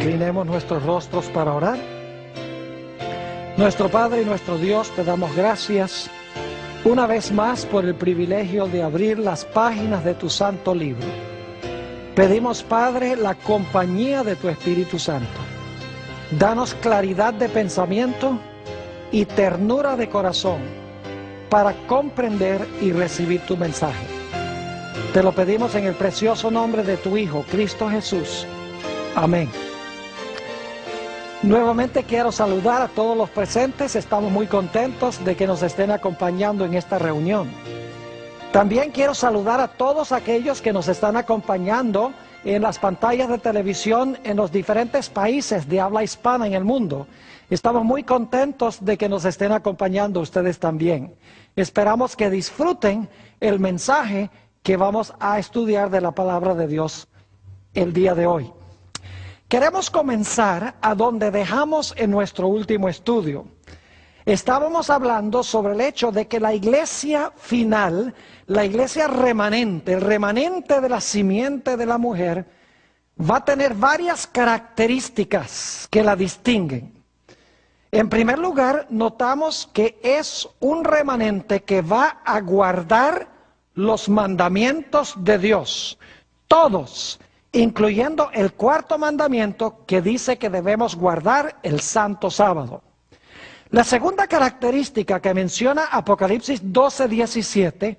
Inclinemos nuestros rostros para orar. Nuestro Padre y nuestro Dios, te damos gracias una vez más por el privilegio de abrir las páginas de tu santo libro. Pedimos, Padre, la compañía de tu Espíritu Santo. Danos claridad de pensamiento y ternura de corazón para comprender y recibir tu mensaje. Te lo pedimos en el precioso nombre de tu Hijo, Cristo Jesús. Amén. Nuevamente quiero saludar a todos los presentes. Estamos muy contentos de que nos estén acompañando en esta reunión. También quiero saludar a todos aquellos que nos están acompañando en las pantallas de televisión en los diferentes países de habla hispana en el mundo. Estamos muy contentos de que nos estén acompañando ustedes también. Esperamos que disfruten el mensaje que vamos a estudiar de la palabra de Dios el día de hoy. Queremos comenzar a donde dejamos en nuestro último estudio. Estábamos hablando sobre el hecho de que la iglesia final, la iglesia remanente, el remanente de la simiente de la mujer, va a tener varias características que la distinguen. En primer lugar, notamos que es un remanente que va a guardar los mandamientos de Dios, todos, incluyendo el cuarto mandamiento que dice que debemos guardar el santo sábado. La segunda característica que menciona Apocalipsis 12:17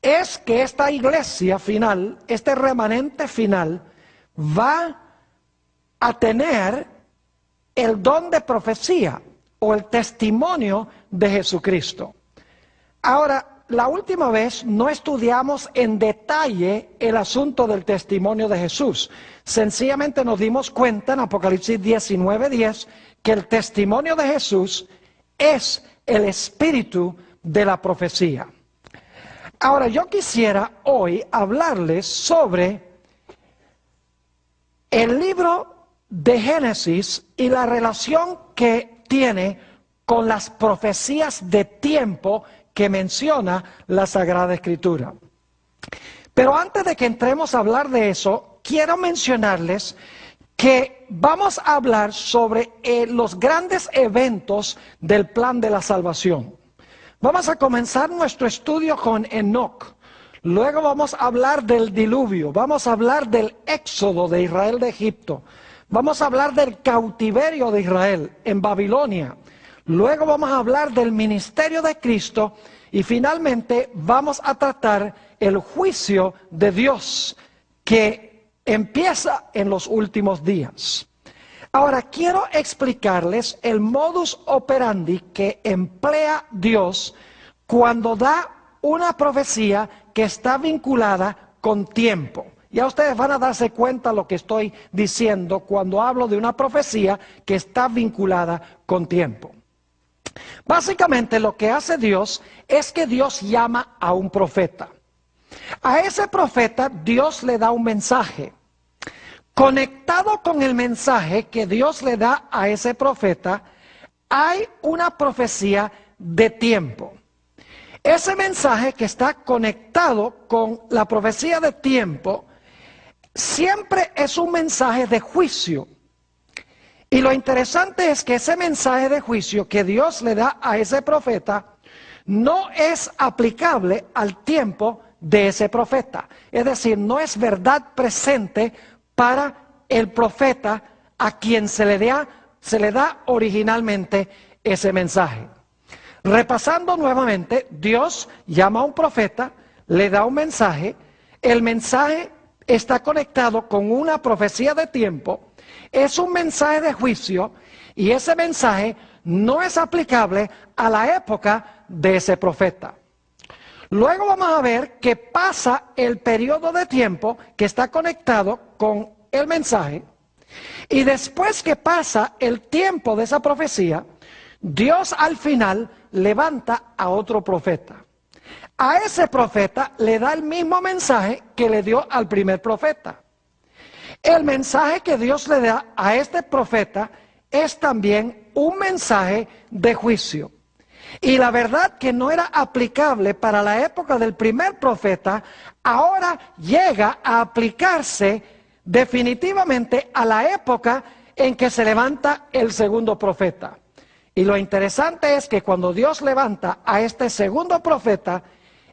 es que esta iglesia final, este remanente final, va a tener el don de profecía o el testimonio de Jesucristo. Ahora, la última vez no estudiamos en detalle el asunto del testimonio de Jesús. Sencillamente nos dimos cuenta en Apocalipsis 19:10 que el testimonio de Jesús es el espíritu de la profecía. Ahora, yo quisiera hoy hablarles sobre el libro de Génesis y la relación que tiene con las profecías de tiempo que menciona la Sagrada Escritura. Pero antes de que entremos a hablar de eso, quiero mencionarles que vamos a hablar sobre los grandes eventos del plan de la salvación. Vamos a comenzar nuestro estudio con Enoc. Luego vamos a hablar del diluvio, vamos a hablar del éxodo de Israel de Egipto. Vamos a hablar del cautiverio de Israel en Babilonia. Luego vamos a hablar del ministerio de Cristo y finalmente vamos a tratar el juicio de Dios que empieza en los últimos días. Ahora quiero explicarles el modus operandi que emplea Dios cuando da una profecía que está vinculada con tiempo. Ya ustedes van a darse cuenta de lo que estoy diciendo cuando hablo de una profecía que está vinculada con tiempo. Básicamente lo que hace Dios es que Dios llama a un profeta. A ese profeta Dios le da un mensaje. Conectado con el mensaje que Dios le da a ese profeta, hay una profecía de tiempo. Ese mensaje que está conectado con la profecía de tiempo siempre es un mensaje de juicio. Y lo interesante es que ese mensaje de juicio que Dios le da a ese profeta no es aplicable al tiempo de ese profeta. Es decir, no es verdad presente para el profeta a quien se le da originalmente ese mensaje. Repasando nuevamente, Dios llama a un profeta, le da un mensaje, el mensaje está conectado con una profecía de tiempo, es un mensaje de juicio y ese mensaje no es aplicable a la época de ese profeta. Luego vamos a ver que pasa el periodo de tiempo que está conectado con el mensaje y después que pasa el tiempo de esa profecía, Dios al final levanta a otro profeta. A ese profeta le da el mismo mensaje que le dio al primer profeta. El mensaje que Dios le da a este profeta es también un mensaje de juicio. Y la verdad que no era aplicable para la época del primer profeta, ahora llega a aplicarse definitivamente a la época en que se levanta el segundo profeta. Y lo interesante es que cuando Dios levanta a este segundo profeta,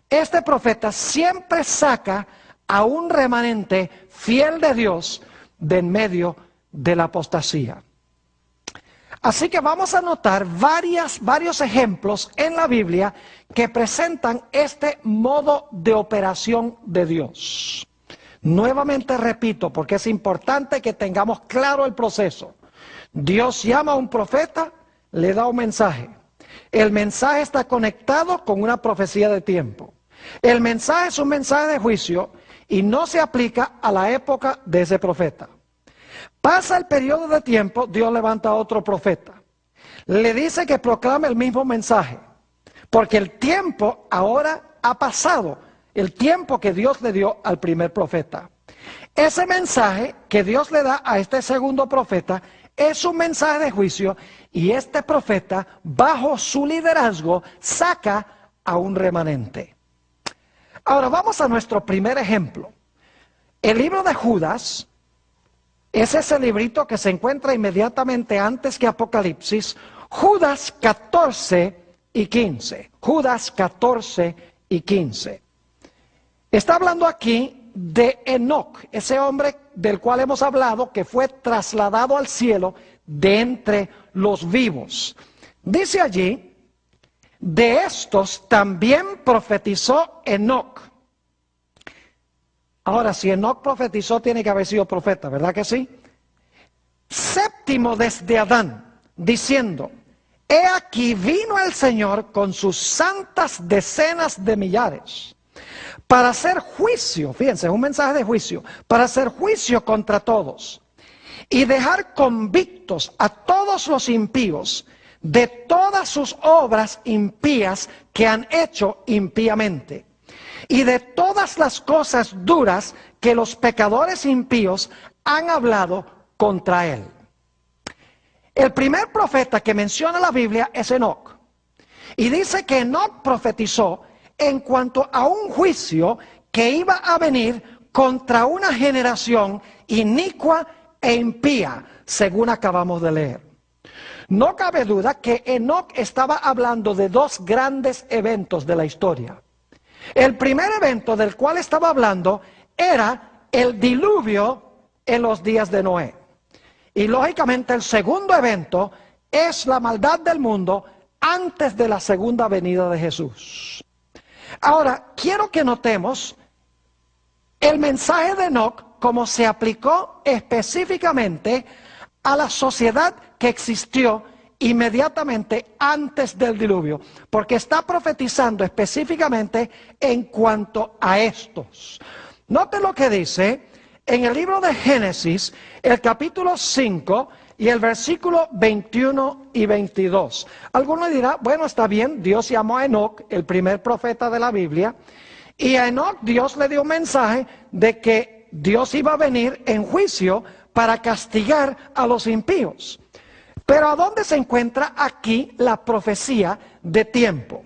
este profeta siempre saca a un remanente fiel de Dios de en medio de la apostasía. Así que vamos a notar varios ejemplos en la Biblia que presentan este modo de operación de Dios. Nuevamente repito, porque es importante que tengamos claro el proceso. Dios llama a un profeta, le da un mensaje. El mensaje está conectado con una profecía de tiempo. El mensaje es un mensaje de juicio y no se aplica a la época de ese profeta. Pasa el periodo de tiempo, Dios levanta a otro profeta. Le dice que proclame el mismo mensaje, porque el tiempo ahora ha pasado, el tiempo que Dios le dio al primer profeta. Ese mensaje que Dios le da a este segundo profeta es un mensaje de juicio y este profeta, bajo su liderazgo, saca a un remanente. Ahora vamos a nuestro primer ejemplo. El libro de Judas es ese librito que se encuentra inmediatamente antes que Apocalipsis. Judas 14 y 15. Judas 14 y 15. Está hablando aquí de Enoc, ese hombre del cual hemos hablado que fue trasladado al cielo de entre los vivos. Dice allí, de estos también profetizó Enoc. Ahora, si Enoc profetizó, tiene que haber sido profeta, ¿verdad que sí? Séptimo desde Adán, diciendo, he aquí vino el Señor con sus santas decenas de millares, para hacer juicio, fíjense, es un mensaje de juicio, para hacer juicio contra todos, y dejar convictos a todos los impíos de todas sus obras impías que han hecho impíamente, y de todas las cosas duras que los pecadores impíos han hablado contra él. El primer profeta que menciona la Biblia es Enoc. Y dice que Enoc profetizó en cuanto a un juicio que iba a venir contra una generación inicua e impía, según acabamos de leer. No cabe duda que Enoc estaba hablando de dos grandes eventos de la historia. El primer evento del cual estaba hablando era el diluvio en los días de Noé. Y lógicamente el segundo evento es la maldad del mundo antes de la segunda venida de Jesús. Ahora, quiero que notemos el mensaje de Enoc como se aplicó específicamente a la sociedad que existió inmediatamente antes del diluvio, porque está profetizando específicamente en cuanto a estos. Note lo que dice en el libro de Génesis, el capítulo 5 y el versículo 21 y 22. Alguno dirá, bueno, está bien, Dios llamó a Enoc, el primer profeta de la Biblia, y a Enoc Dios le dio un mensaje de que Dios iba a venir en juicio para castigar a los impíos. Pero ¿a dónde se encuentra aquí la profecía de tiempo?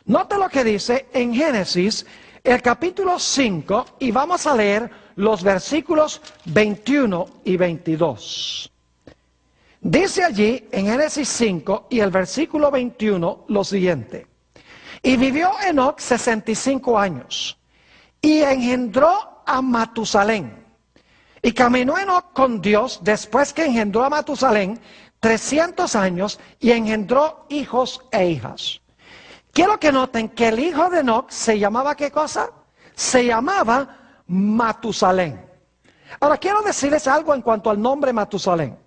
Note lo que dice en Génesis, el capítulo 5, y vamos a leer los versículos 21 y 22. Dice allí en Génesis 5 y el versículo 21 lo siguiente. Y vivió Enoc 65 años y engendró a Matusalén. Y caminó Enoc con Dios después que engendró a Matusalén 300 años y engendró hijos e hijas. Quiero que noten que el hijo de Enoc se llamaba, ¿qué cosa? Se llamaba Matusalén. Ahora quiero decirles algo en cuanto al nombre Matusalén.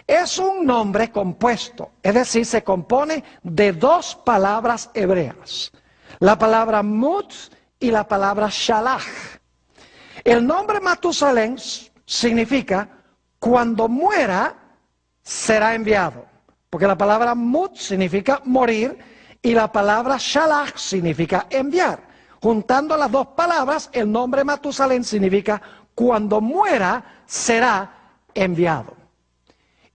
Es un nombre compuesto, es decir, se compone de dos palabras hebreas. La palabra Mut y la palabra Shalach. El nombre Matusalén significa cuando muera será enviado. Porque la palabra Mut significa morir y la palabra Shalach significa enviar. Juntando las dos palabras, el nombre Matusalén significa cuando muera será enviado.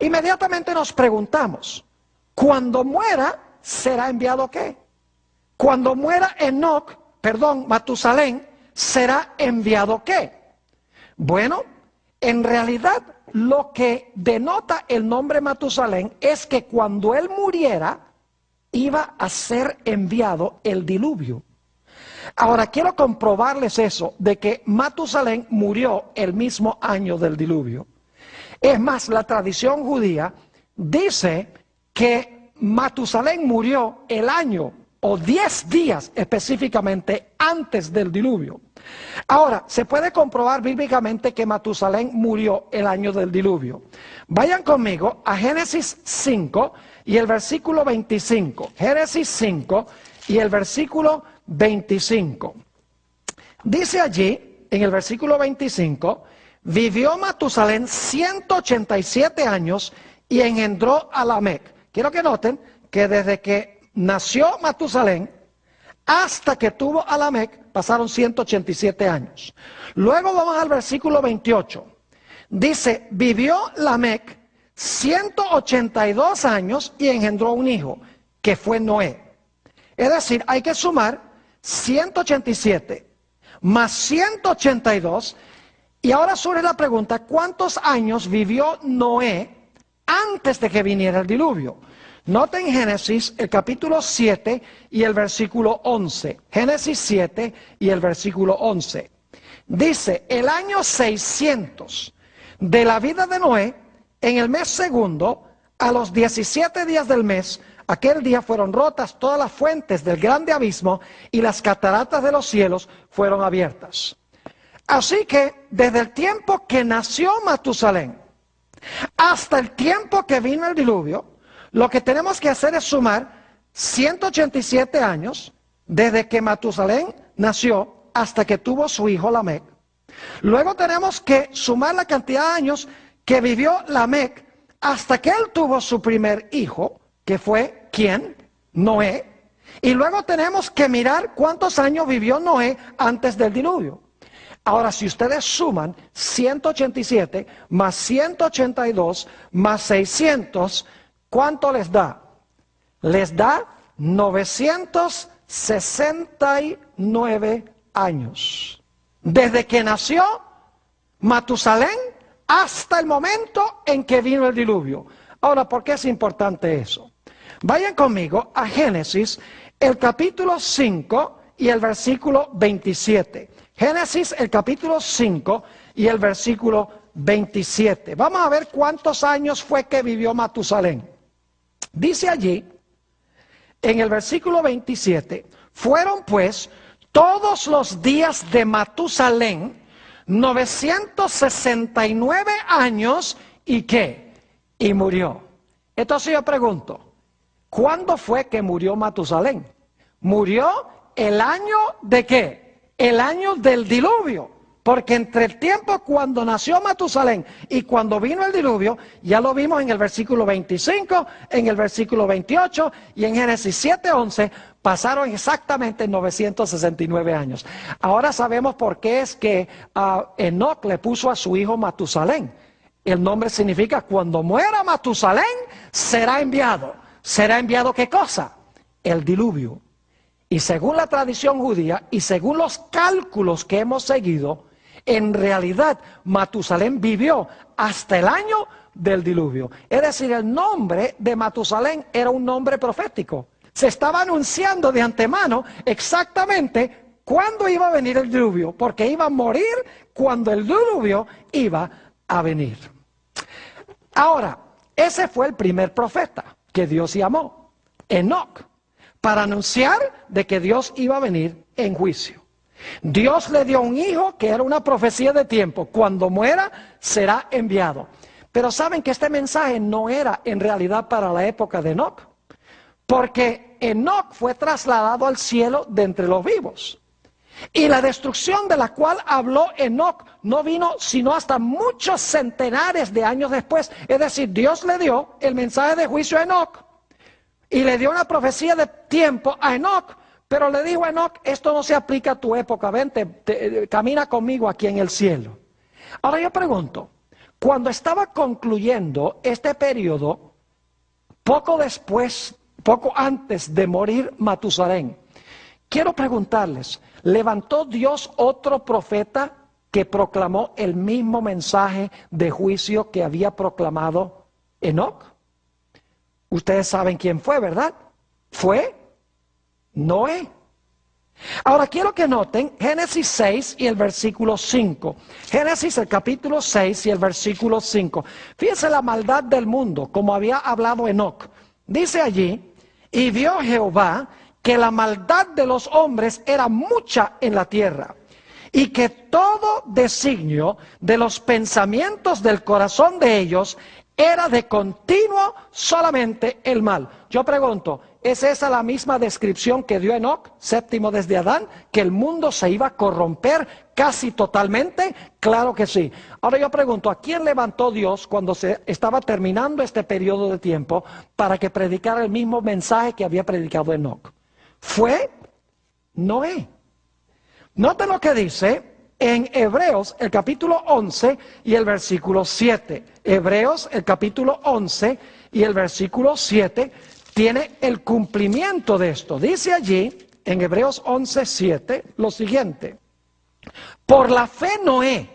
Inmediatamente nos preguntamos, ¿cuando muera será enviado qué? Cuando muera Matusalén, ¿será enviado qué? Bueno, en realidad lo que denota el nombre Matusalén es que cuando él muriera, iba a ser enviado el diluvio. Ahora, quiero comprobarles eso, de que Matusalén murió el mismo año del diluvio. Es más, la tradición judía dice que Matusalén murió el año, o 10 días específicamente, antes del diluvio. Ahora, se puede comprobar bíblicamente que Matusalén murió el año del diluvio. Vayan conmigo a Génesis 5 y el versículo 25. Génesis 5 y el versículo 25. Dice allí, en el versículo 25, vivió Matusalén 187 años y engendró a Lamec. Quiero que noten que desde que nació Matusalén hasta que tuvo a Lamec pasaron 187 años. Luego vamos al versículo 28. Dice, vivió Lamec 182 años y engendró un hijo, que fue Noé. Es decir, hay que sumar 187 más 182. Y ahora surge la pregunta, ¿cuántos años vivió Noé antes de que viniera el diluvio? Noten Génesis, el capítulo 7 y el versículo 11. Génesis 7 y el versículo 11. Dice, el año 600 de la vida de Noé, en el mes segundo, a los 17 días del mes, aquel día fueron rotas todas las fuentes del grande abismo y las cataratas de los cielos fueron abiertas. Así que desde el tiempo que nació Matusalén hasta el tiempo que vino el diluvio, lo que tenemos que hacer es sumar 187 años desde que Matusalén nació hasta que tuvo su hijo Lamec. Luego tenemos que sumar la cantidad de años que vivió Lamec hasta que él tuvo su primer hijo, que fue, ¿quién? Noé. Y luego tenemos que mirar cuántos años vivió Noé antes del diluvio. Ahora, si ustedes suman 187 más 182 más 600, ¿cuánto les da? Les da 969 años. Desde que nació Matusalén hasta el momento en que vino el diluvio. Ahora, ¿por qué es importante eso? Vayan conmigo a Génesis, el capítulo 5 y el versículo 27. Génesis, el capítulo 5 y el versículo 27. Vamos a ver cuántos años fue que vivió Matusalén. Dice allí, en el versículo 27, fueron pues todos los días de Matusalén 969 años y ¿qué? Y murió. Entonces yo pregunto, ¿cuándo fue que murió Matusalén? Murió el año de ¿qué? El año del diluvio. Porque entre el tiempo cuando nació Matusalén y cuando vino el diluvio, ya lo vimos en el versículo 25, en el versículo 28 y en Génesis 7:11, pasaron exactamente 969 años. Ahora sabemos por qué es que Enoc le puso a su hijo Matusalén. El nombre significa cuando muera Matusalén será enviado. ¿Será enviado qué cosa? El diluvio. Y según la tradición judía y según los cálculos que hemos seguido, en realidad Matusalén vivió hasta el año del diluvio. Es decir, el nombre de Matusalén era un nombre profético. Se estaba anunciando de antemano exactamente cuándo iba a venir el diluvio, porque iba a morir cuando el diluvio iba a venir. Ahora, ese fue el primer profeta que Dios llamó, Enoc, para anunciar de que Dios iba a venir en juicio. Dios le dio un hijo que era una profecía de tiempo. Cuando muera, será enviado. Pero saben que este mensaje no era en realidad para la época de Enoc. Porque Enoc fue trasladado al cielo de entre los vivos. Y la destrucción de la cual habló Enoc no vino sino hasta muchos centenares de años después. Es decir, Dios le dio el mensaje de juicio a Enoc. Y le dio una profecía de tiempo a Enoc. Pero le dijo a Enoc, esto no se aplica a tu época, vente, camina conmigo aquí en el cielo. Ahora yo pregunto, cuando estaba concluyendo este periodo, poco después, poco antes de morir Matusalén, quiero preguntarles, ¿levantó Dios otro profeta que proclamó el mismo mensaje de juicio que había proclamado Enoc? Ustedes saben quién fue, ¿verdad? Fue Noé. Ahora quiero que noten Génesis 6 y el versículo 5. Génesis el capítulo 6 y el versículo 5. Fíjense la maldad del mundo, como había hablado Enoc. Dice allí, y vio Jehová que la maldad de los hombres era mucha en la tierra, y que todo designio de los pensamientos del corazón de ellos era de continuo solamente el mal. Yo pregunto, ¿es esa la misma descripción que dio Enoc, séptimo desde Adán, que el mundo se iba a corromper casi totalmente? Claro que sí. Ahora yo pregunto, ¿a quién levantó Dios cuando se estaba terminando este periodo de tiempo para que predicara el mismo mensaje que había predicado Enoc? Fue Noé. Noten lo que dice en Hebreos el capítulo 11 y el versículo 7. Hebreos el capítulo 11 y el versículo 7 tiene el cumplimiento de esto. Dice allí en Hebreos 11, 7 lo siguiente: por la fe Noé,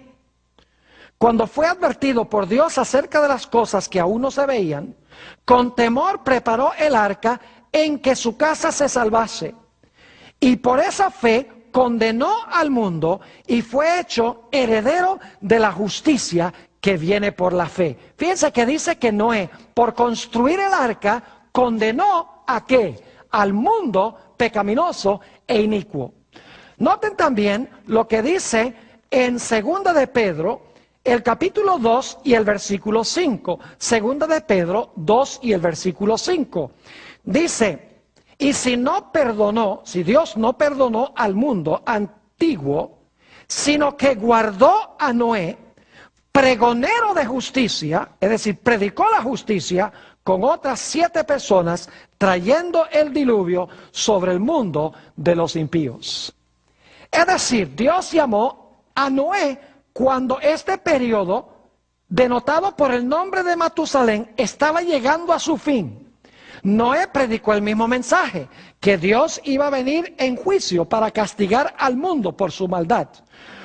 cuando fue advertido por Dios acerca de las cosas que aún no se veían, con temor preparó el arca en que su casa se salvase. Y por esa fe condenó al mundo y fue hecho heredero de la justicia que viene por la fe. Fíjense que dice que Noé, por construir el arca, condenó ¿a qué? Al mundo pecaminoso e inicuo. Noten también lo que dice en segunda de Pedro, el capítulo 2 y el versículo 5. Segunda de Pedro 2 y el versículo 5. Dice, y si Dios no perdonó al mundo antiguo, sino que guardó a Noé, pregonero de justicia, es decir, predicó la justicia con otras 7 personas, trayendo el diluvio sobre el mundo de los impíos. Es decir, Dios llamó a Noé cuando este periodo, denotado por el nombre de Matusalén, estaba llegando a su fin. Noé predicó el mismo mensaje, que Dios iba a venir en juicio para castigar al mundo por su maldad.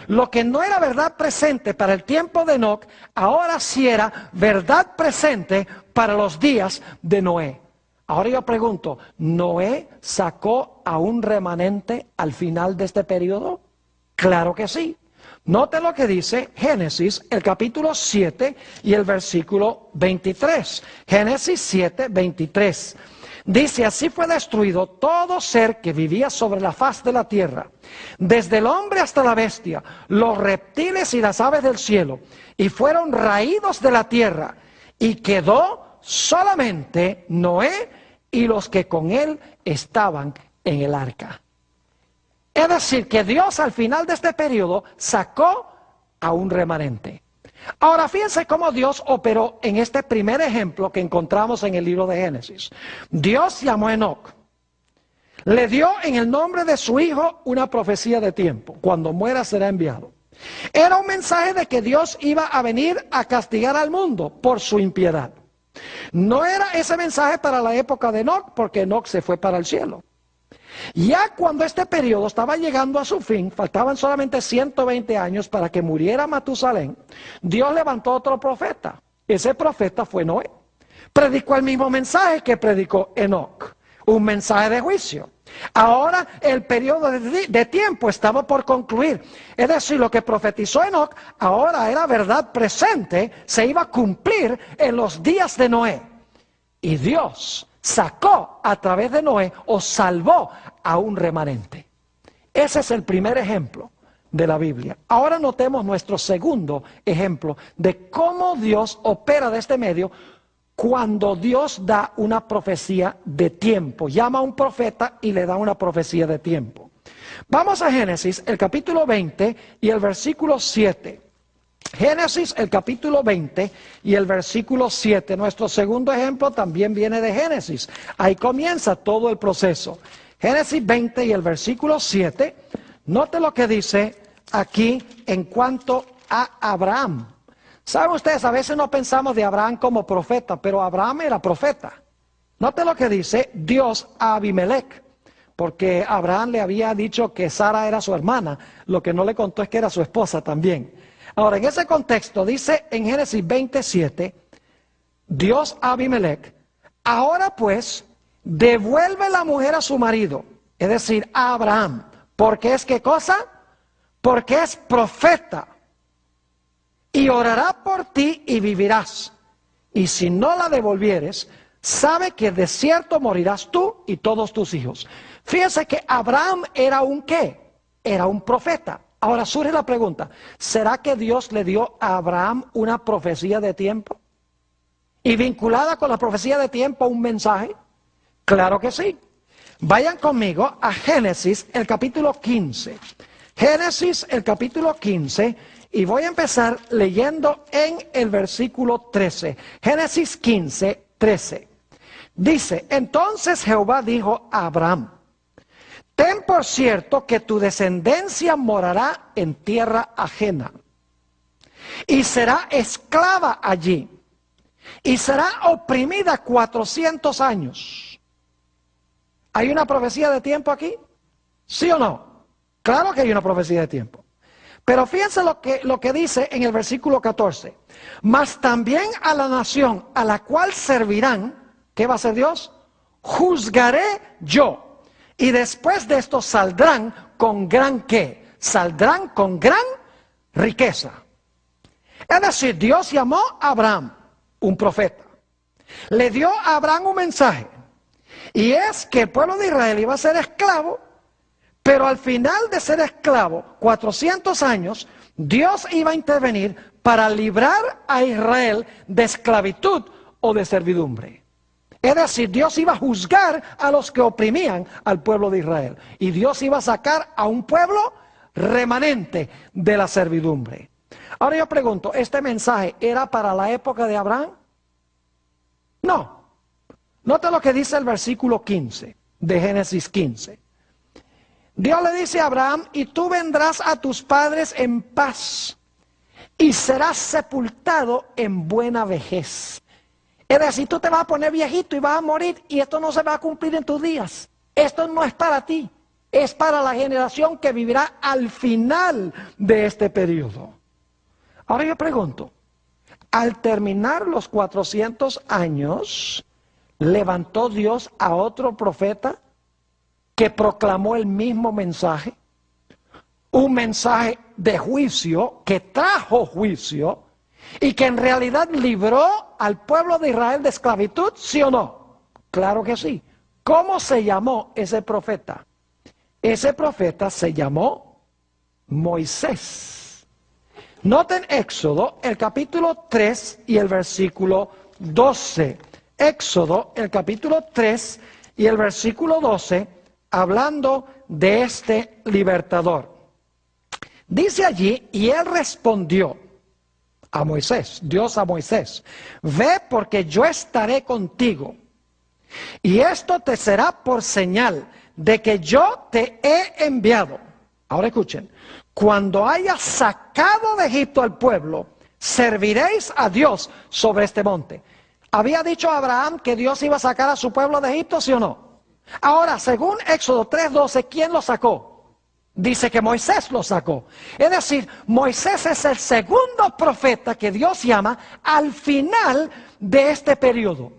Lo que no era verdad presente para el tiempo de Enoc, ahora sí era verdad presente para los días de Noé. Ahora yo pregunto, ¿Noé sacó a un remanente al final de este periodo? Claro que sí. Note lo que dice Génesis, el capítulo 7 y el versículo 23. Génesis 7, 23. Dice, así fue destruido todo ser que vivía sobre la faz de la tierra, desde el hombre hasta la bestia, los reptiles y las aves del cielo, y fueron raídos de la tierra, y quedó solamente Noé y los que con él estaban en el arca. Es decir, que Dios al final de este periodo sacó a un remanente. Ahora fíjense cómo Dios operó en este primer ejemplo que encontramos en el libro de Génesis. Dios llamó a Enoc, le dio en el nombre de su hijo una profecía de tiempo: cuando muera será enviado. Era un mensaje de que Dios iba a venir a castigar al mundo por su impiedad. No era ese mensaje para la época de Enoc, porque Enoc se fue para el cielo. Ya cuando este periodo estaba llegando a su fin, faltaban solamente 120 años para que muriera Matusalén, Dios levantó otro profeta. Ese profeta fue Noé. Predicó el mismo mensaje que predicó Enoc, un mensaje de juicio. Ahora el periodo de tiempo estaba por concluir. Es decir, lo que profetizó Enoc ahora era verdad presente, se iba a cumplir en los días de Noé. Y Dios sacó a través de Noé, o salvó a un remanente. Ese es el primer ejemplo de la Biblia. Ahora notemos nuestro segundo ejemplo de cómo Dios opera de este medio cuando Dios da una profecía de tiempo. Llama a un profeta y le da una profecía de tiempo. Vamos a Génesis, el capítulo 20 y el versículo 7. Génesis, el capítulo 20 y el versículo 7. Nuestro segundo ejemplo también viene de Génesis. Ahí comienza todo el proceso. Génesis 20 y el versículo 7. Note lo que dice aquí en cuanto a Abraham. Saben ustedes, a veces no pensamos de Abraham como profeta, pero Abraham era profeta. Note lo que dice Dios a Abimelech. porque Abraham le había dicho que Sara era su hermana, lo que no le contó es que era su esposa también. Ahora, en ese contexto, dice en Génesis 27, Dios a Abimelech, ahora pues, devuelve la mujer a su marido, es decir, a Abraham, porque es ¿qué cosa? Porque es profeta, y orará por ti y vivirás, y si no la devolvieres, sabe que de cierto morirás tú y todos tus hijos. Fíjense que Abraham era un ¿qué? Era un profeta. Ahora surge la pregunta, ¿será que Dios le dio a Abraham una profecía de tiempo? ¿Y vinculada con la profecía de tiempo un mensaje? Claro que sí. Vayan conmigo a Génesis, el capítulo 15. Génesis, el capítulo 15, y voy a empezar leyendo en el versículo 13. Génesis 15, 13. Dice, entonces Jehová dijo a Abraham, ten por cierto que tu descendencia morará en tierra ajena, y será esclava allí, y será oprimida 400 años. ¿Hay una profecía de tiempo aquí? ¿Sí o no? Claro que hay una profecía de tiempo. Pero fíjense lo que dice en el versículo 14. Mas también a la nación a la cual servirán, ¿qué va a hacer Dios? Juzgaré yo. Y después de esto saldrán con gran ¿qué? Saldrán con gran riqueza. Es decir, Dios llamó a Abraham, un profeta. Le dio a Abraham un mensaje. Y es que el pueblo de Israel iba a ser esclavo, pero al final de ser esclavo, 400 años, Dios iba a intervenir para librar a Israel de esclavitud o de servidumbre. Es decir, Dios iba a juzgar a los que oprimían al pueblo de Israel. Y Dios iba a sacar a un pueblo remanente de la servidumbre. Ahora yo pregunto, ¿este mensaje era para la época de Abraham? No. Nota lo que dice el versículo 15 de Génesis 15. Dios le dice a Abraham, y tú vendrás a tus padres en paz, y serás sepultado en buena vejez. Es decir, tú te vas a poner viejito y vas a morir, y esto no se va a cumplir en tus días. Esto no es para ti, es para la generación que vivirá al final de este periodo. Ahora yo pregunto, al terminar los 400 años, ¿levantó Dios a otro profeta que proclamó el mismo mensaje? Un mensaje de juicio, que trajo juicio, y que en realidad libró al pueblo de Israel de esclavitud, ¿sí o no? Claro que sí. ¿Cómo se llamó ese profeta? Ese profeta se llamó Moisés. Noten Éxodo, el capítulo 3 y el versículo 12. Éxodo, el capítulo 3 y el versículo 12, hablando de este libertador. Dice allí, y él respondió a Moisés, Dios a Moisés, ve porque yo estaré contigo, y esto te será por señal de que yo te he enviado. Ahora escuchen, cuando haya sacado de Egipto al pueblo, serviréis a Dios sobre este monte. ¿Había dicho Abraham que Dios iba a sacar a su pueblo de Egipto, sí o no? Ahora, según Éxodo 3:12, ¿quién lo sacó? Dice que Moisés lo sacó. Es decir, Moisés es el segundo profeta que Dios llama al final de este periodo.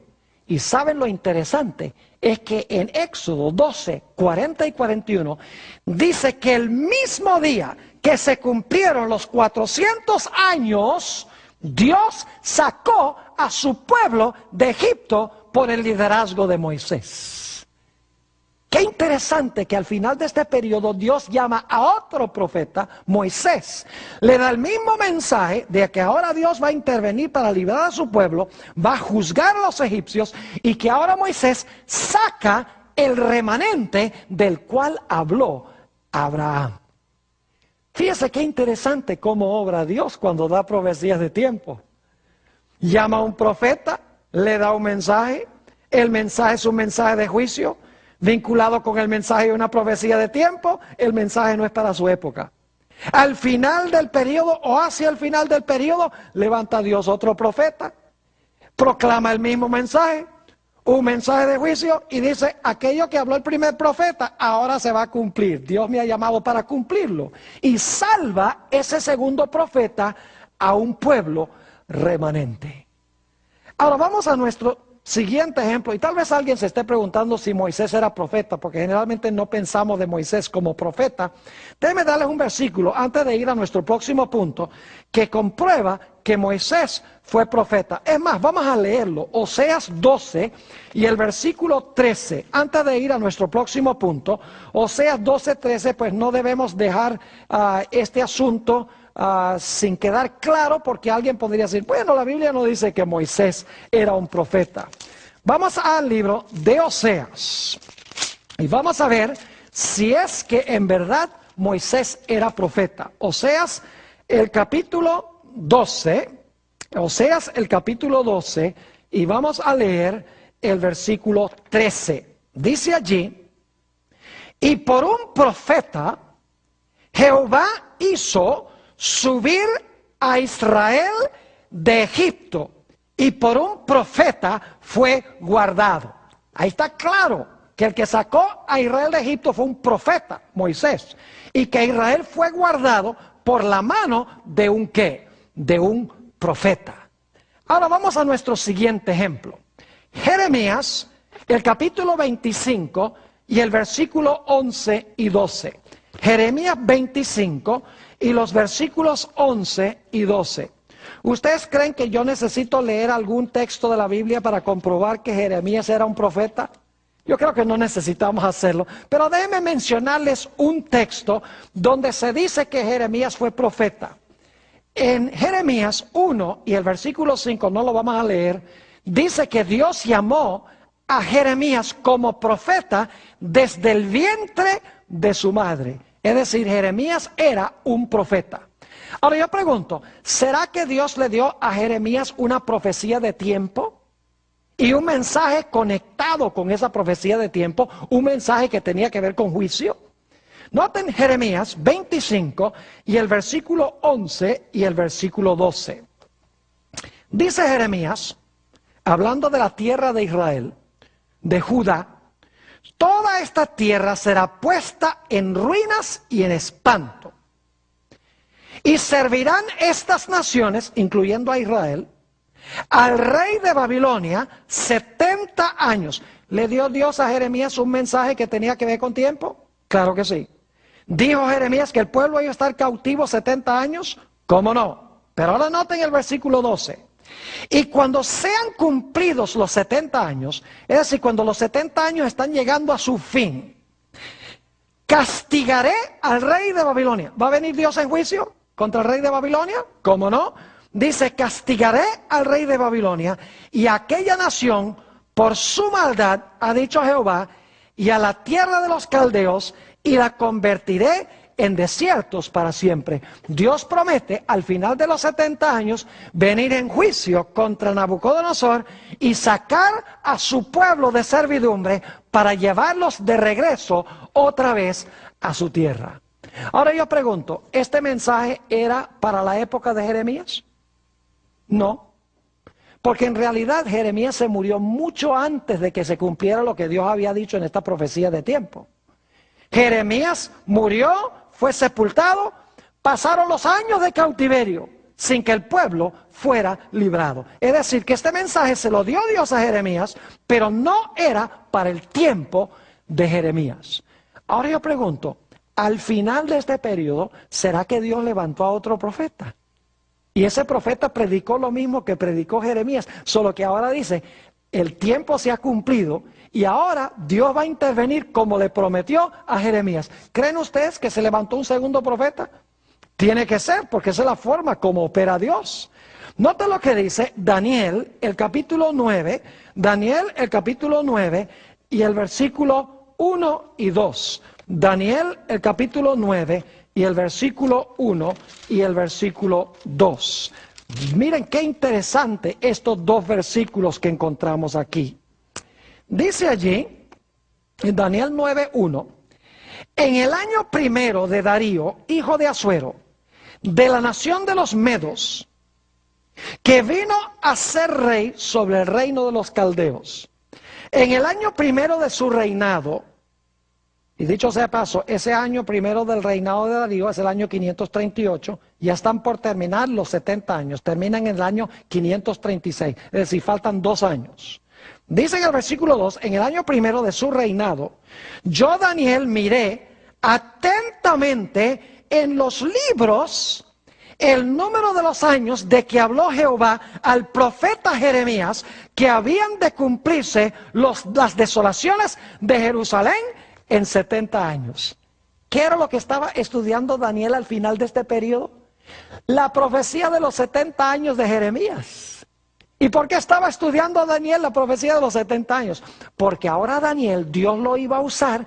Y saben lo interesante, es que en Éxodo 12, 40 y 41, dice que el mismo día que se cumplieron los 400 años, Dios sacó a su pueblo de Egipto por el liderazgo de Moisés. Qué interesante que al final de este periodo Dios llama a otro profeta, Moisés. Le da el mismo mensaje de que ahora Dios va a intervenir para librar a su pueblo, va a juzgar a los egipcios y que ahora Moisés saca el remanente del cual habló Abraham. Fíjese qué interesante cómo obra Dios cuando da profecías de tiempo. Llama a un profeta, le da un mensaje, el mensaje es un mensaje de juicio, vinculado con el mensaje de una profecía de tiempo, el mensaje no es para su época. Al final del periodo o hacia el final del periodo, levanta Dios otro profeta, proclama el mismo mensaje, un mensaje de juicio y dice, aquello que habló el primer profeta, ahora se va a cumplir. Dios me ha llamado para cumplirlo. Y salva ese segundo profeta a un pueblo remanente. Ahora vamos a nuestro siguiente ejemplo, y tal vez alguien se esté preguntando si Moisés era profeta, porque generalmente no pensamos de Moisés como profeta. Déjenme darles un versículo antes de ir a nuestro próximo punto, que comprueba que Moisés fue profeta. Es más, vamos a leerlo, Oseas 12 y el versículo 13, antes de ir a nuestro próximo punto. Oseas 12, 13, pues no debemos dejar este asunto sin quedar claro, porque alguien podría decir, bueno, la Biblia no dice que Moisés era un profeta. Vamos al libro de Oseas y vamos a ver si es que en verdad Moisés era profeta. Oseas el capítulo 12, Oseas el capítulo 12, y vamos a leer el versículo 13. Dice allí, y por un profeta Jehová hizo subir a Israel de Egipto, y por un profeta fue guardado. Ahí está claro que el que sacó a Israel de Egipto fue un profeta, Moisés, y que Israel fue guardado por la mano de un ¿qué? De un profeta. Ahora vamos a nuestro siguiente ejemplo. Jeremías, el capítulo 25 y el versículo 11 y 12. Jeremías 25 y los versículos 11 y 12. ¿Ustedes creen que yo necesito leer algún texto de la Biblia para comprobar que Jeremías era un profeta? Yo creo que no necesitamos hacerlo, pero déjenme mencionarles un texto donde se dice que Jeremías fue profeta. En Jeremías 1 y el versículo 5, no lo vamos a leer, dice que Dios llamó a Jeremías como profeta desde el vientre de su madre. Es decir, Jeremías era un profeta. Ahora yo pregunto, ¿será que Dios le dio a Jeremías una profecía de tiempo? Y un mensaje conectado con esa profecía de tiempo, un mensaje que tenía que ver con juicio. Noten Jeremías 25 y el versículo 11 y el versículo 12. Dice Jeremías, hablando de la tierra de Israel, de Judá, toda esta tierra será puesta en ruinas y en espanto. Y servirán estas naciones, incluyendo a Israel, al rey de Babilonia 70 años. ¿Le dio Dios a Jeremías un mensaje que tenía que ver con tiempo? Claro que sí. ¿Dijo Jeremías que el pueblo iba a estar cautivo 70 años? ¿Cómo no? Pero ahora noten el versículo 12. Y cuando sean cumplidos los 70 años, es decir, cuando los 70 años están llegando a su fin, castigaré al rey de Babilonia. ¿Va a venir Dios en juicio contra el rey de Babilonia? ¿Cómo no? Dice, castigaré al rey de Babilonia y a aquella nación por su maldad, ha dicho Jehová, y a la tierra de los caldeos, y la convertiré en desiertos para siempre. Dios promete al final de los 70 años venir en juicio contra Nabucodonosor y sacar a su pueblo de servidumbre para llevarlos de regreso otra vez a su tierra. Ahora yo pregunto, ¿este mensaje era para la época de Jeremías? No, porque en realidad Jeremías se murió mucho antes de que se cumpliera lo que Dios había dicho en esta profecía de tiempo. Jeremías murió, fue sepultado, pasaron los años de cautiverio sin que el pueblo fuera librado. Es decir, que este mensaje se lo dio Dios a Jeremías, pero no era para el tiempo de Jeremías. Ahora yo pregunto, al final de este periodo, ¿será que Dios levantó a otro profeta? Y ese profeta predicó lo mismo que predicó Jeremías, solo que ahora dice, el tiempo se ha cumplido y ahora Dios va a intervenir como le prometió a Jeremías. ¿Creen ustedes que se levantó un segundo profeta? Tiene que ser, porque esa es la forma como opera Dios. Noten lo que dice Daniel, el capítulo 9, Daniel, el capítulo 9 y el versículo 1 y 2. Daniel, el capítulo 9 y el versículo 1 y el versículo 2. Miren qué interesante estos dos versículos que encontramos aquí. Dice allí, en Daniel 9:1, en el año primero de Darío, hijo de Asuero, de la nación de los Medos, que vino a ser rey sobre el reino de los caldeos, En el año primero de su reinado, y dicho sea paso, ese año primero del reinado de Darío es el año 538, ya están por terminar los 70 años, terminan en el año 536, es decir, faltan 2 años. Dice en el versículo 2, en el año primero de su reinado, yo Daniel miré atentamente en los libros el número de los años de que habló Jehová al profeta Jeremías, que habían de cumplirse las desolaciones de Jerusalén en 70 años. ¿Qué era lo que estaba estudiando Daniel al final de este periodo? La profecía de los 70 años de Jeremías. ¿Y por qué estaba estudiando Daniel la profecía de los 70 años? Porque ahora Daniel, Dios lo iba a usar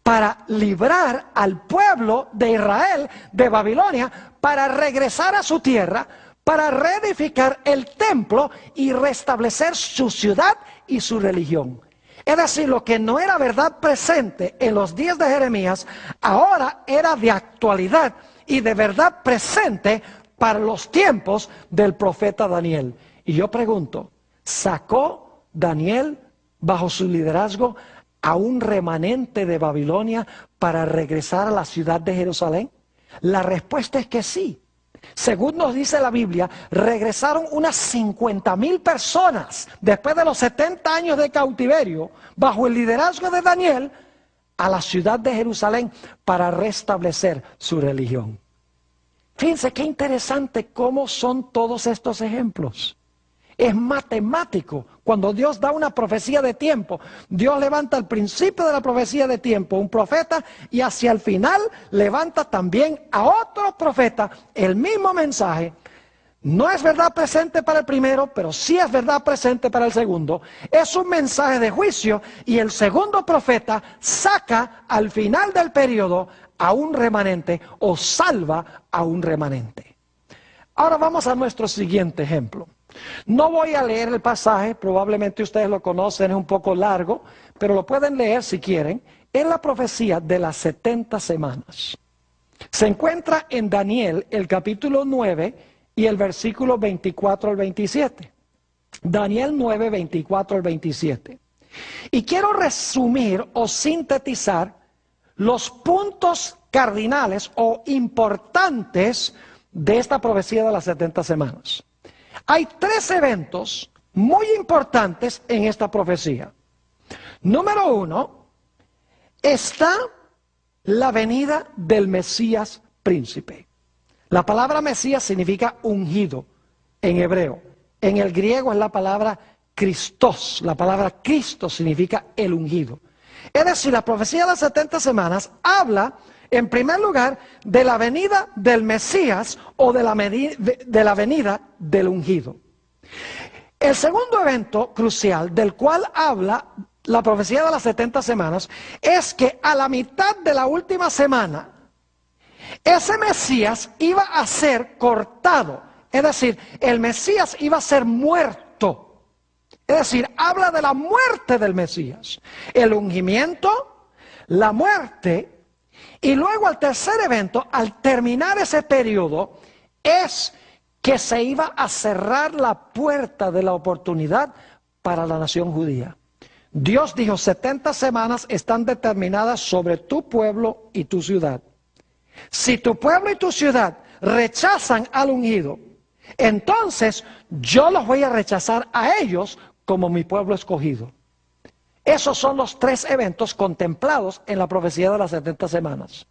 para librar al pueblo de Israel de Babilonia, para regresar a su tierra, para reedificar el templo y restablecer su ciudad y su religión. Es decir, lo que no era verdad presente en los días de Jeremías, ahora era de actualidad y de verdad presente para los tiempos del profeta Daniel. Y yo pregunto, ¿sacó Daniel bajo su liderazgo a un remanente de Babilonia para regresar a la ciudad de Jerusalén? La respuesta es que sí. Según nos dice la Biblia, regresaron unas 50,000 personas después de los 70 años de cautiverio, bajo el liderazgo de Daniel, a la ciudad de Jerusalén para restablecer su religión. Fíjense qué interesante cómo son todos estos ejemplos. Es matemático. Cuando Dios da una profecía de tiempo, Dios levanta al principio de la profecía de tiempo un profeta y hacia el final levanta también a otro profeta el mismo mensaje. No es verdad presente para el primero, pero sí es verdad presente para el segundo. Es un mensaje de juicio y el segundo profeta saca al final del periodo a un remanente o salva a un remanente. Ahora vamos a nuestro siguiente ejemplo. No voy a leer el pasaje, probablemente ustedes lo conocen, es un poco largo, pero lo pueden leer si quieren. Es la profecía de las 70 semanas. Se encuentra en Daniel, el capítulo 9 y el versículo 24 al 27. Daniel 9, 24 al 27. Y quiero resumir o sintetizar los puntos cardinales o importantes de esta profecía de las 70 semanas. Hay 3 eventos muy importantes en esta profecía. Número 1, está la venida del Mesías príncipe. La palabra Mesías significa ungido en hebreo. En el griego es la palabra Christos. La palabra Cristo significa el ungido. Es decir, la profecía de las 70 semanas habla, en primer lugar, de la venida del Mesías o de la venida del ungido. El segundo evento crucial del cual habla la profecía de las 70 semanas es que a la mitad de la última semana, ese Mesías iba a ser cortado. Es decir, el Mesías iba a ser muerto. Es decir, habla de la muerte del Mesías. El ungimiento, la muerte. Y luego el tercer evento, al terminar ese periodo, es que se iba a cerrar la puerta de la oportunidad para la nación judía. Dios dijo, 70 semanas están determinadas sobre tu pueblo y tu ciudad. Si tu pueblo y tu ciudad rechazan al ungido, entonces yo los voy a rechazar a ellos como mi pueblo escogido. Esos son los 3 eventos contemplados en la profecía de las 70 semanas.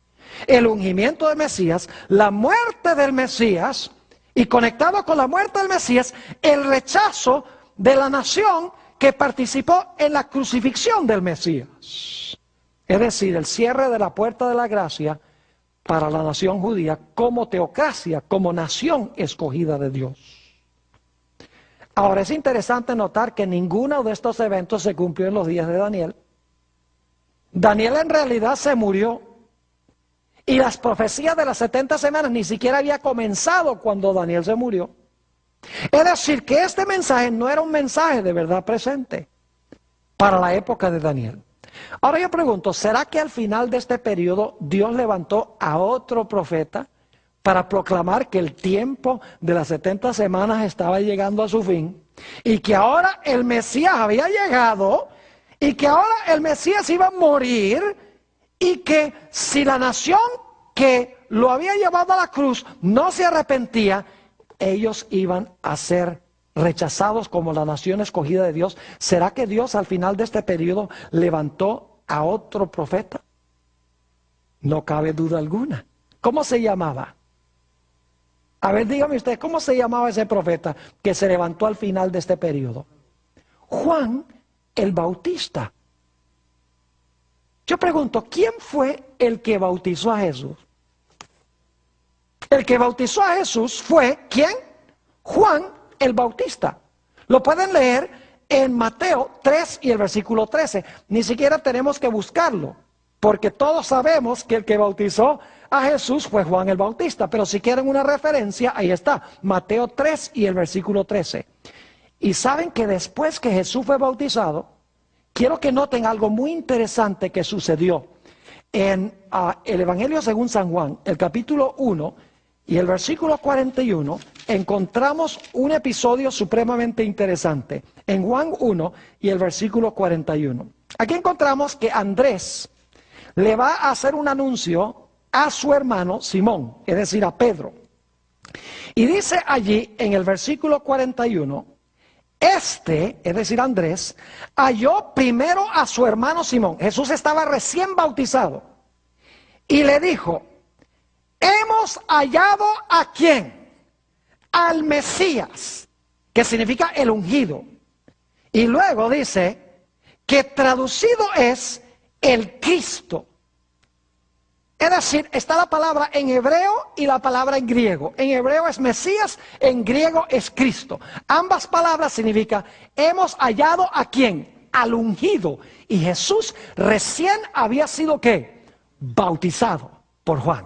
El ungimiento del Mesías, la muerte del Mesías y conectado con la muerte del Mesías, el rechazo de la nación que participó en la crucifixión del Mesías. Es decir, el cierre de la puerta de la gracia para la nación judía como teocracia, como nación escogida de Dios. Ahora es interesante notar que ninguno de estos eventos se cumplió en los días de Daniel. Daniel en realidad se murió y las profecías de las 70 semanas ni siquiera había comenzado cuando Daniel se murió. Es decir, que este mensaje no era un mensaje de verdad presente para la época de Daniel. Ahora yo pregunto, ¿será que al final de este periodo Dios levantó a otro profeta para proclamar que el tiempo de las 70 semanas estaba llegando a su fin y que ahora el Mesías había llegado y que ahora el Mesías iba a morir y que si la nación que lo había llevado a la cruz no se arrepentía, ellos iban a ser rechazados como la nación escogida de Dios. ¿Será que Dios al final de este periodo levantó a otro profeta? No cabe duda alguna. ¿Cómo se llamaba? A ver, dígame usted, ¿cómo se llamaba ese profeta que se levantó al final de este periodo? Juan el Bautista. Yo pregunto, ¿quién fue el que bautizó a Jesús? El que bautizó a Jesús fue, ¿quién? Juan el Bautista. Lo pueden leer en Mateo 3 y el versículo 13. Ni siquiera tenemos que buscarlo, porque todos sabemos que el que bautizó a Jesús fue Juan el Bautista. Pero si quieren una referencia, ahí está, Mateo 3 y el versículo 13. Y saben que después que Jesús fue bautizado, quiero que noten algo muy interesante que sucedió. En el Evangelio según San Juan, el capítulo 1 y el versículo 41, encontramos un episodio supremamente interesante. En Juan 1 y el versículo 41. Aquí encontramos que Andrés le va a hacer un anuncio a su hermano Simón, es decir, a Pedro. Y dice allí en el versículo 41, es decir, Andrés, halló primero a su hermano Simón. Jesús estaba recién bautizado. Y le dijo, hemos hallado ¿a quién? Al Mesías, que significa el ungido. Y luego dice que traducido es el Cristo. Es decir, está la palabra en hebreo y la palabra en griego. En hebreo es Mesías, en griego es Cristo. Ambas palabras significan, hemos hallado ¿a quién? Al ungido. Y Jesús recién había sido ¿qué? Bautizado por Juan.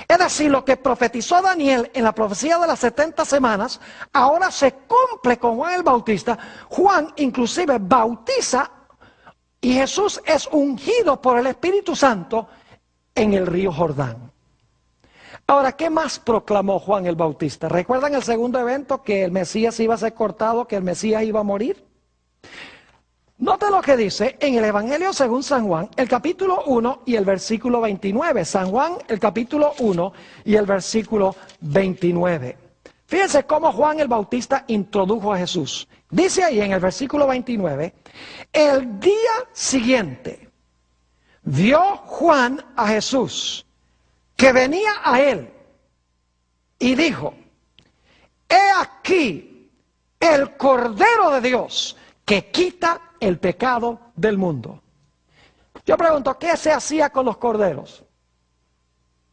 Es decir, lo que profetizó Daniel en la profecía de las 70 semanas, ahora se cumple con Juan el Bautista. Juan inclusive bautiza y Jesús es ungido por el Espíritu Santo en el río Jordán. Ahora, ¿qué más proclamó Juan el Bautista? ¿Recuerdan el segundo evento, que el Mesías iba a ser cortado, que el Mesías iba a morir? Note lo que dice en el Evangelio según San Juan, el capítulo 1 y el versículo 29. San Juan, el capítulo 1 y el versículo 29. Fíjense cómo Juan el Bautista introdujo a Jesús. Dice ahí en el versículo 29, el día siguiente vio Juan a Jesús, que venía a él, y dijo, he aquí el Cordero de Dios, que quita el pecado del mundo. Yo pregunto, ¿qué se hacía con los corderos?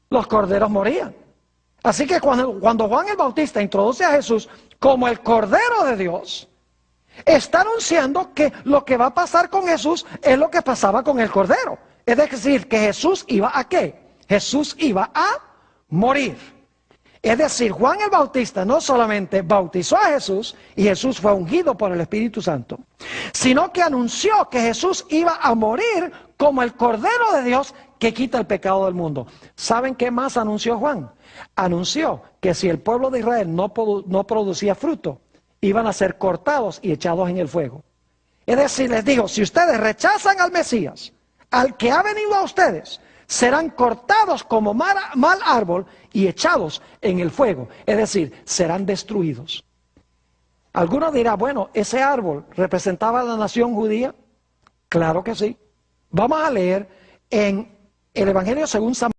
Los corderos morían. Así que cuando Juan el Bautista introduce a Jesús como el Cordero de Dios, está anunciando que lo que va a pasar con Jesús es lo que pasaba con el Cordero. Es decir, que Jesús iba ¿a qué? Jesús iba a morir. Es decir, Juan el Bautista no solamente bautizó a Jesús y Jesús fue ungido por el Espíritu Santo, sino que anunció que Jesús iba a morir como el Cordero de Dios que quita el pecado del mundo. ¿Saben qué más anunció Juan? Anunció que si el pueblo de Israel no producía fruto, iban a ser cortados y echados en el fuego. Es decir, les digo, si ustedes rechazan al Mesías, al que ha venido a ustedes, serán cortados como mal árbol y echados en el fuego. Es decir, serán destruidos. Alguno dirá, bueno, ¿ese árbol representaba a la nación judía? Claro que sí. Vamos a leer en el Evangelio según San